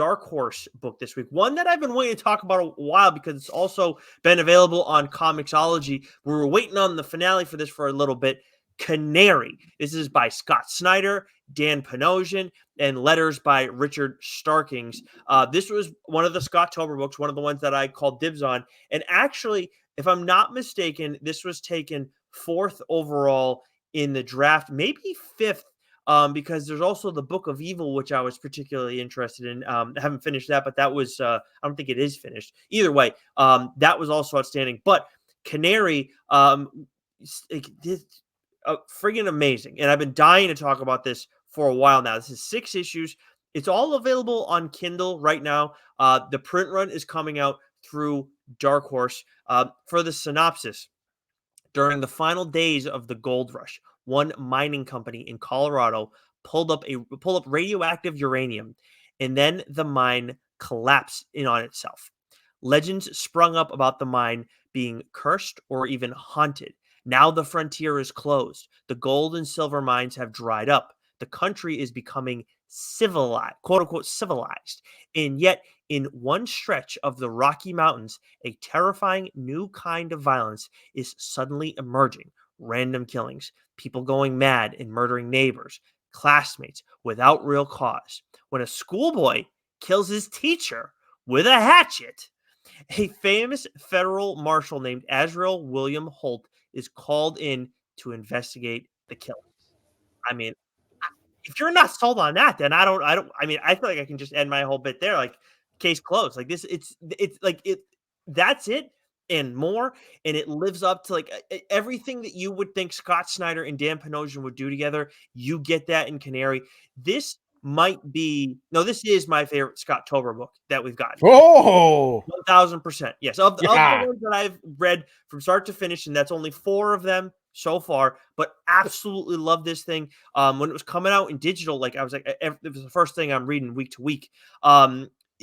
Dark Horse book this week. One that I've been waiting to talk about a while because it's also been available on ComiXology. We were waiting on the finale for this for a little bit. CANARY. This is by Scott Snyder, Dan Panosian, and letters by Richard Starkings. This was one of the Scottober books, one of the ones that I called dibs on. And actually, if I'm not mistaken, this was taken 4th overall in the draft, maybe 5th, because there's also the Book of Evil, which I was particularly interested in. I haven't finished that, but that was, I don't think it is finished. Either way, that was also outstanding. But CANARY, friggin' amazing. And I've been dying to talk about this for a while now. This is 6 issues. It's all available on Kindle right now. The print run is coming out through Dark Horse. For the synopsis, during the final days of the gold rush, one mining company in Colorado pulled up radioactive uranium, and then the mine collapsed in on itself. Legends sprung up about the mine being cursed or even haunted. Now the frontier is closed. The gold and silver mines have dried up. The country is becoming civilized, quote unquote civilized. And yet, in one stretch of the Rocky Mountains, a terrifying new kind of violence is suddenly emerging. Random killings, people going mad and murdering neighbors, classmates without real cause. When a schoolboy kills his teacher with a hatchet, a famous federal marshal named Azrael William Holt is called in to investigate the killing. I mean, if you're not sold on that, then I mean, I feel like I can just end my whole bit there. Like, case closed. Like this, it's like it. That's it and more, and it lives up to like everything that you would think Scott Snyder and Dan Panosian would do together. You get that in CANARY. This this is my favorite Scott Tober book that we've gotten. Oh, 1000%. Yes, of the yeah. ones that I've read from start to finish, and that's only 4 of them so far, but absolutely love this thing. When it was coming out in digital, like I was like, it was the first thing I'm reading week to week.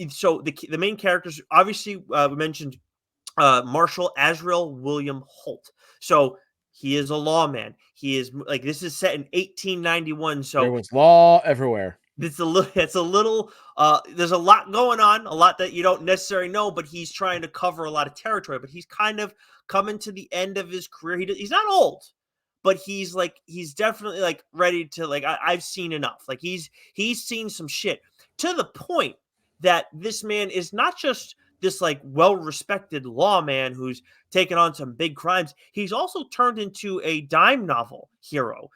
So the main characters, obviously, we mentioned Marshal Azrael William Holt. So he is a lawman. He is like, this is set in 1891. So There was law everywhere. it's a little there's a lot going on, a lot that you don't necessarily know, but he's trying to cover a lot of territory. But he's kind of coming to the end of his career. He's not old, but he's definitely like ready to, like, I've seen enough. Like he's seen some shit, to the point that this man is not just this like well-respected lawman who's taken on some big crimes. He's also turned into a dime novel hero,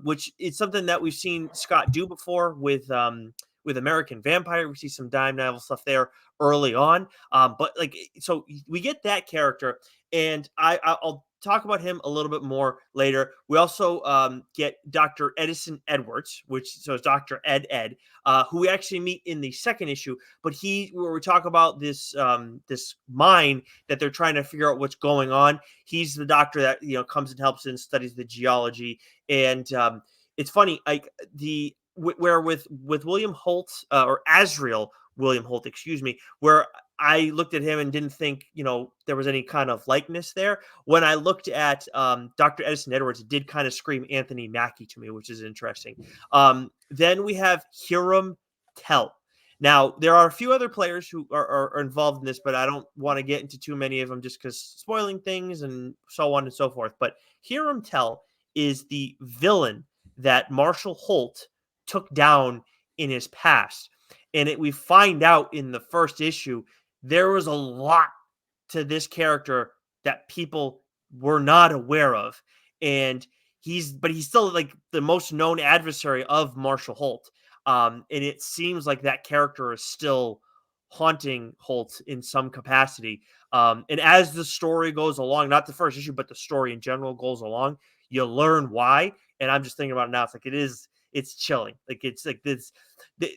which is something that we've seen Scott do before with American Vampire. We see some dime novel stuff there early on, but like, so we get that character, and I'll talk about him a little bit more later. We also get Dr. Edison Edwards, so it's Dr. Ed, who we actually meet in the 2nd issue. But where we talk about this mine that they're trying to figure out what's going on. He's the doctor that comes and helps and studies the geology. And it's funny, like where with William Holt, or Azrael William Holt, excuse me, where I looked at him and didn't think, there was any kind of likeness there. When I looked at Dr. Edison Edwards, it did kind of scream Anthony Mackie to me, which is interesting. Then we have Hiram Tell. Now, there are a few other players who are involved in this, but I don't want to get into too many of them just because spoiling things and so on and so forth. But Hiram Tell is the villain that Marshal Holt took down in his past. And we find out in the 1st issue, there was a lot to this character that people were not aware of. And he's still like the most known adversary of Marshal Holt. And it seems like that character is still haunting Holt in some capacity. And as the story goes along, not the 1st issue, but the story in general goes along, you learn why. And I'm just thinking about it now. It's like, it's chilling. Like, it's like this,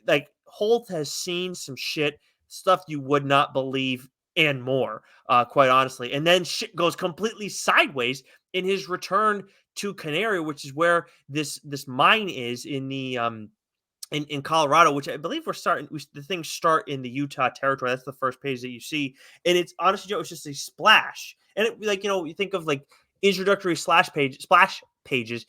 like Holt has seen some stuff you would not believe, and more, quite honestly. And then shit goes completely sideways in his return to CANARY, which is where this mine is in the in Colorado, which I believe the things start in the Utah territory. That's the first page that you see. And it's honestly, Joe, it's just a splash. And you think of like introductory splash pages,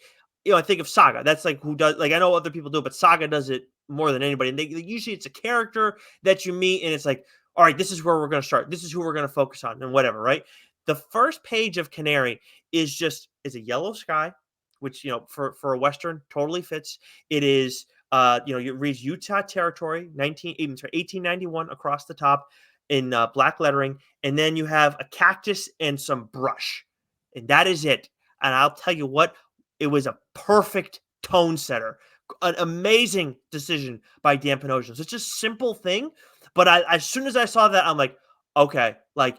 I think of Saga. That's like who does, like, I know other people do it, but Saga does it more than anybody. And usually it's a character that you meet, and it's like, all right, this is where we're going to start. This is who we're going to focus on, and whatever, right? The first page of Canary is a yellow sky, which for a western totally fits. It is it reads Utah Territory, 1891 across the top in black lettering, and then you have a cactus and some brush, and that is it. And I'll tell you what, it was a perfect tone setter, an amazing decision by Dan Panosian. It's just a simple thing, but as soon as I saw that, I'm like, okay, like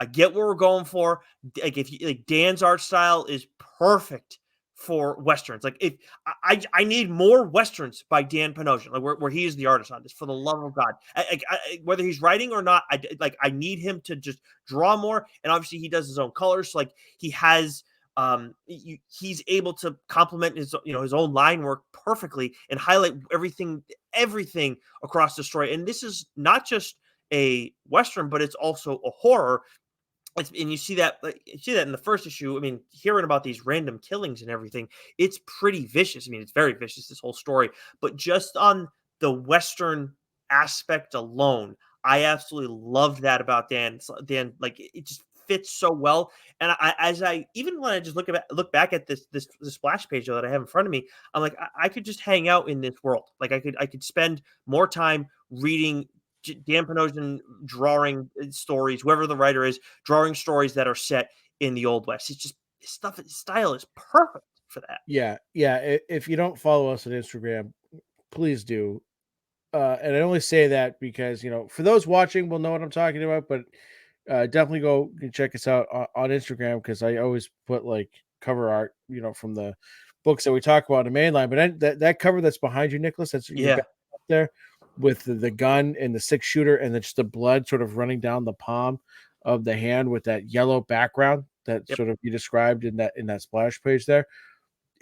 I get what we're going for. Like if you, like Dan's art style is perfect for westerns. Like if I need more westerns by Dan Panosian, like where he is the artist on this. For the love of God, whether he's writing or not, I need him to just draw more. And obviously he does his own colors. So like he has he's able to complement his own line work perfectly and highlight everything across the story. And this is not just a western, but it's also a horror. And you see that in the first issue. I mean, hearing about these random killings and everything, it's pretty vicious. I mean, it's very vicious, this whole story. But just on the western aspect alone, I absolutely loved that about Dan. Dan, like it just fits so well. And even when I just look back at this splash page that I have in front of me, I'm like, I could just hang out in this world. Like I could spend more time reading Dan Panosian drawing stories, whoever the writer is, drawing stories that are set in the Old West. It's just his style is perfect for that. Yeah, If you don't follow us on Instagram, please do. And I only say that because for those watching, will know what I'm talking about. But definitely go and check us out on Instagram, because I always put like cover art, from the books that we talk about in the main line. But that cover that's behind you, Nicholas, that's your Yeah. back up there with the gun and the 6-shooter, and then just the blood sort of running down the palm of the hand with that yellow background that Yep. sort of you described in that splash page there.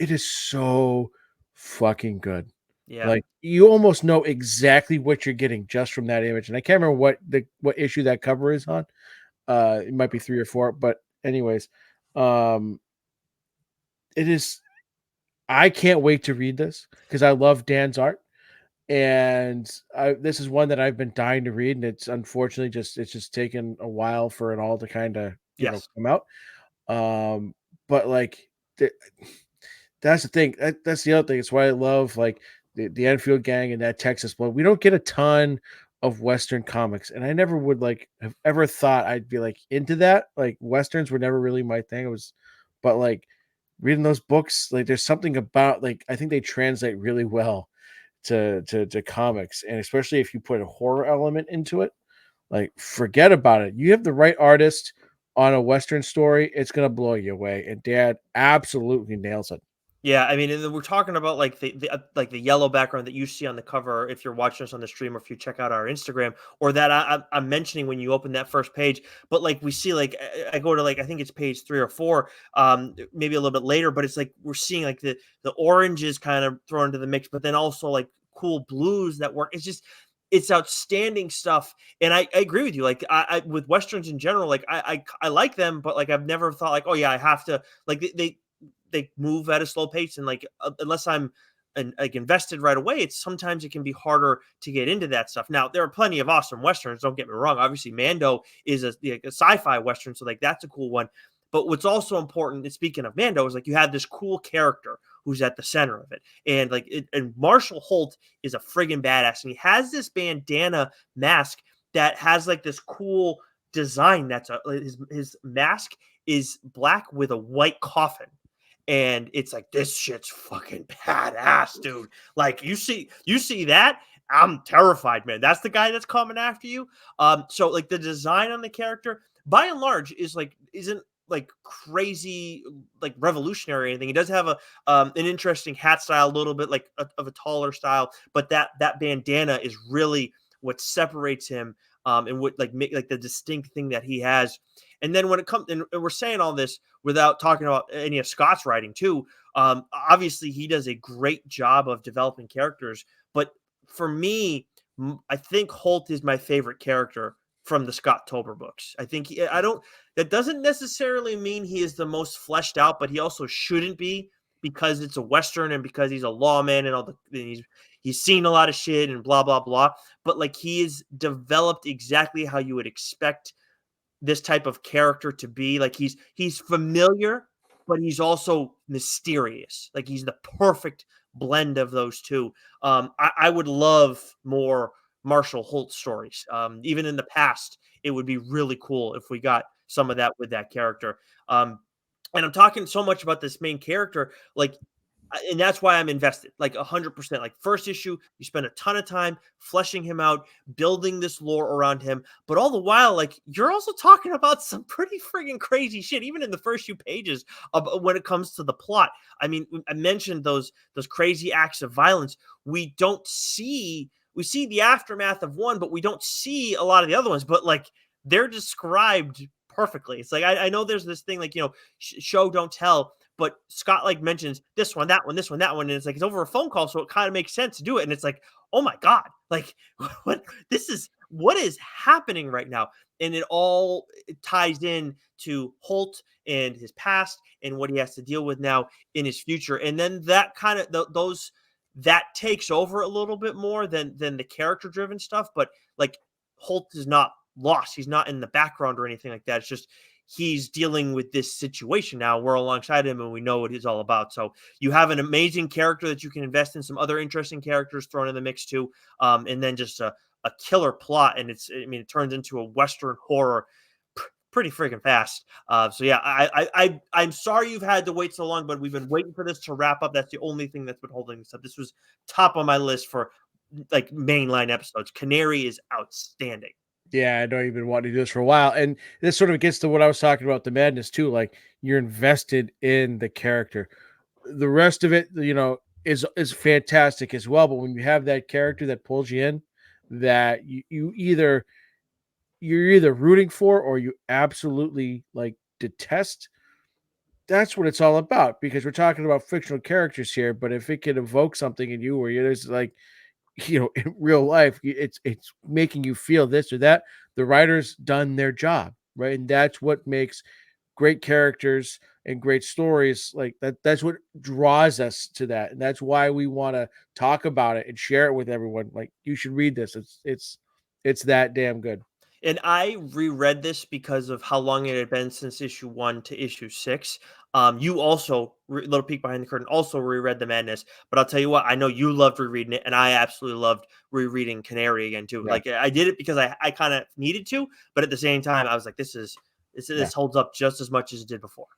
It is so fucking good. Yeah. Like you almost know exactly what you're getting just from that image. And I can't remember what issue that cover is on. It might be 3 or 4, but anyways, um, it is. I can't wait to read this because I love Dan's art, and this is one that I've been dying to read, and it's unfortunately it's just taken a while for it all to kind of Yes. come out. But like that's the thing. That's the other thing. It's why I love like the Enfield Gang and that Texas Blood. We don't get a ton of Western comics, and I never would like have ever thought I'd be like into that. Like Westerns were never really my thing. It was, but like reading those books, like there's something about like I think they translate really well to comics, and especially if you put a horror element into it, like forget about it. You have the right artist on a Western story, it's gonna blow you away. And Dad absolutely nails it. Yeah, I mean, and then we're talking about like the yellow background that you see on the cover if you're watching us on the stream, or if you check out our Instagram, or that I'm mentioning when you open that first page. But like we see, like I go to like I think it's page 3 or 4, maybe a little bit later, but it's like we're seeing like the oranges kind of thrown into the mix, but then also like cool blues that work. It's outstanding stuff. And I agree with you. Like I with westerns in general, like I like them, but like I've never thought like, oh yeah, I have to like they move at a slow pace, and like unless I'm like invested right away, it's sometimes it can be harder to get into that stuff. Now there are plenty of awesome westerns, don't get me wrong. Obviously Mando is a sci-fi western, so like that's a cool one. But what's also important, and speaking of Mando, is like you have this cool character who's at the center of it, and and Marshall Holt is a friggin' badass, and he has this bandana mask that has like this cool design. His mask is black with a white coffin, and it's like this shit's fucking badass, dude. Like you see that, I'm terrified, man. That's the guy that's coming after you. So like the design on the character by and large isn't like crazy like revolutionary or anything. He does have an interesting hat style, a little bit like of a taller style, but that bandana is really what separates him, and what like make like the distinct thing that he has. And then when it comes, and we're saying all this without talking about any of Scott's writing too. Obviously, he does a great job of developing characters, but for me, I think Holt is my favorite character from the Scott Tober books. I think I don't. That doesn't necessarily mean he is the most fleshed out, but he also shouldn't be, because it's a western and because he's a lawman and all the. he's seen a lot of shit and blah blah blah, but like he is developed exactly how you would expect this type of character to be. Like he's familiar, but he's also mysterious. Like he's the perfect blend of those two. I would love more Marshall Holt stories. Even in the past, it would be really cool if we got some of that with that character. And I'm talking so much about this main character, like and that's why I'm invested, like 100%. Like first issue, you spend a ton of time fleshing him out, building this lore around him, but all the while, like you're also talking about some pretty friggin' crazy shit, even in the first few pages of when it comes to the plot. I mean, I mentioned those crazy acts of violence. We see the aftermath of one, but we don't see a lot of the other ones. But like they're described perfectly. It's like I know there's this thing like show don't tell, but Scott like mentions this one, that one, this one, that one, and it's like it's over a phone call, so it kind of makes sense to do it. And it's like, oh my god, like what is happening right now, and it ties in to Holt and his past and what he has to deal with now in his future, and then that kind of those that takes over a little bit more than the character driven stuff, but like Holt is not lost. He's not in the background or anything like that. It's just he's dealing with this situation now. We're alongside him and we know what he's all about. So you have an amazing character that you can invest in, some other interesting characters thrown in the mix too. And then just a killer plot. And it turns into a Western horror pretty freaking fast. So yeah, I'm sorry you've had to wait so long, but we've been waiting for this to wrap up. That's the only thing that's been holding this up. This was top on my list for like mainline episodes. CANARY is outstanding. Yeah, I know you've been wanting to do this for a while, and this sort of gets to what I was talking about, the madness too. Like you're invested in the character. The rest of it, is fantastic as well. But when you have that character that pulls you in, that you're either rooting for or you absolutely like detest. That's what it's all about, because we're talking about fictional characters here. But if it can evoke something in you where you're just like, in real life, it's making you feel this or that. The writer's done their job, right? And that's what makes great characters and great stories like that. That's what draws us to that, and that's why we want to talk about it and share it with everyone. Like, you should read this. It's that damn good. And I reread this because of how long it had been since issue 1 to issue 6. You also, little peek behind the curtain, also reread The Madness. But I'll tell you what, I know you loved rereading it, and I absolutely loved rereading CANARY again too. Yeah, Like I did it because I kind of needed to, but at the same time, I was like, yeah. this holds up just as much as it did before.